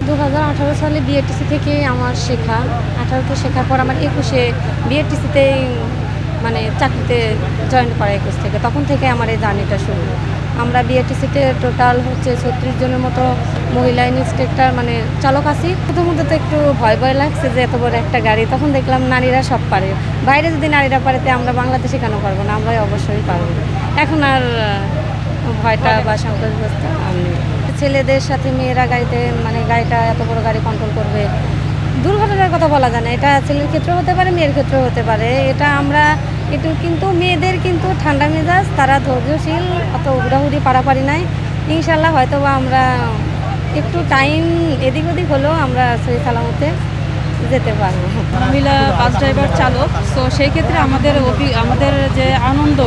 2018 সালে বিএটিসি থেকে আমার শেখা। 18তে শেখার পর আমার 21-এ বিএটিসিতেই মানে চাকরিতে জয়েন করা 21 থেকে। তখন থেকে আমার এই জার্নিটা শুরু। আমরা বিএটিসিতে টোটাল হচ্ছে 36 জনের মতো মহিলা ইন্সট্রাক্টর মানে চালক আছি। প্রথমত তো একটু ভয় ভয় লাগছে যে এত বড় একটা গাড়ি। তখন দেখলাম নারীরা সব পারে। বাইরে যদি নারীরা পারে তো আমরা বাংলাদেশে কেন পারবো না? আমরা অবশ্যই পারবো। এখন আর ভয়টা বা সংকোচবোধটা আর নেই। ছেলেদের সাথে মেয়েরা গাড়িতে মানে গাড়িটা এত বড় গাড়ি কন্ট্রোল করবে, দুর্ঘটনার কথা বলা যায় না। এটা ছেলের ক্ষেত্রেও হতে পারে, মেয়ের ক্ষেত্রেও হতে পারে। এটা আমরা কিন্তু মেয়েদের কিন্তু ঠান্ডা মেজাজ, তারা ধৈর্যশীল, অত হুড়াহুড়ি পারাপারি নাই। ইনশাল্লাহ হয়তো বা আমরা একটু টাইম এদিক ওদিক হলেও আমরা সহি সালামতে যেতে পারবো। মহিলা বাস ড্রাইভার চালক, তো সেই ক্ষেত্রে আমাদের যে আনন্দ,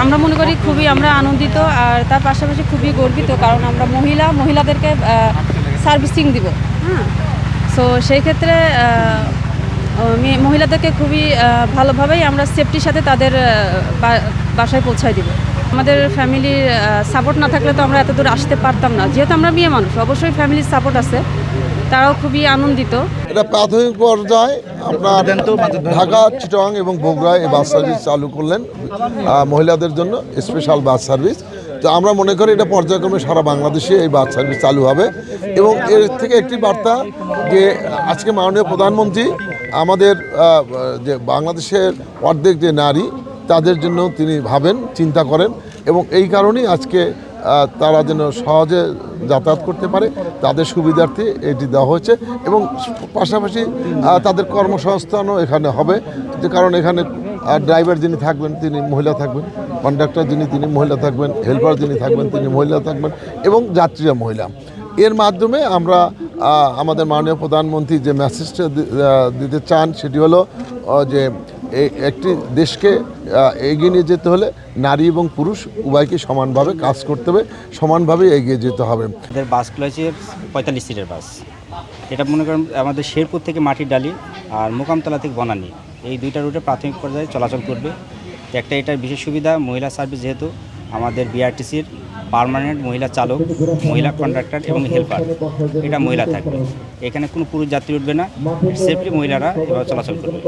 আমরা মনে করি খুবই আমরা আনন্দিত, আর তার পাশাপাশি খুবই গর্বিত, কারণ আমরা মহিলাদেরকে সার্ভিসিং দিব। হ্যাঁ, সো সেই ক্ষেত্রে মহিলাদেরকে খুবই ভালোভাবেই আমরা সেফটির সাথে তাদের বাসায় পৌঁছায় দিব। আমাদের ফ্যামিলির সাপোর্ট না থাকলে তো আমরা এত দূর আসতে পারতাম না। যেহেতু আমরা মেয়ে মানুষ, অবশ্যই ফ্যামিলির সাপোর্ট আছে, তারাও খুবই আনন্দিত। এটা প্রাথমিক পর্যায়ে আপনার ঢাকা, চিটাগাং এবং বগুড়ায় এই বাস সার্ভিস চালু করলেন মহিলাদের জন্য স্পেশাল বাস সার্ভিস। তো আমরা মনে করি এটা পর্যায়ক্রমে সারা বাংলাদেশে এই বাস সার্ভিস চালু হবে। এবং এর থেকে একটি বার্তা যে আজকে মাননীয় প্রধানমন্ত্রী আমাদের যে বাংলাদেশের অর্ধেক যে নারী, তাদের জন্য তিনি ভাবেন, চিন্তা করেন, এবং এই কারণেই আজকে তারা যেন সহজে যাতায়াত করতে পারে তাদের সুবিধার্থে এটি দেওয়া হয়েছে। এবং পাশাপাশি তাদের কর্মসংস্থানও এখানে হবে, যে কারণ এখানে ড্রাইভার যিনি থাকবেন তিনি মহিলা থাকবেন, কন্ডাক্টর তিনি মহিলা থাকবেন, হেল্পার যিনি থাকবেন তিনি মহিলা থাকবেন, এবং যাত্রীরা মহিলা। এর মাধ্যমে আমরা আমাদের মাননীয় প্রধানমন্ত্রী যে মেসেজটা দিতে চান সেটি হলো যে একটি দেশকে এগিয়ে নিয়ে যেতে হলে নারী এবং পুরুষ উভয়কে সমানভাবে কাজ করতে হবে, সমানভাবে এগিয়ে যেতে হবে। আমাদের বাসগুলো হচ্ছে 45 সিটের বাস। এটা মনে করেন আমাদের শেরপুর থেকে মাটিরডালি আর মোকামতলা থেকে বনানী, এই দুইটা রুটে প্রাথমিক পর্যায়ে চলাচল করবে। এটার বিশেষ সুবিধা, মহিলা সার্ভিস যেহেতু আমাদের বিআরটিসির পার্মানেন্ট মহিলা চালক, মহিলা কন্ডাক্টর এবং হেল্পার, এটা মহিলা থাকবে। এখানে কোনো পুরুষ যাত্রী উঠবে না, সেফলি মহিলারা এবার চলাচল করবে।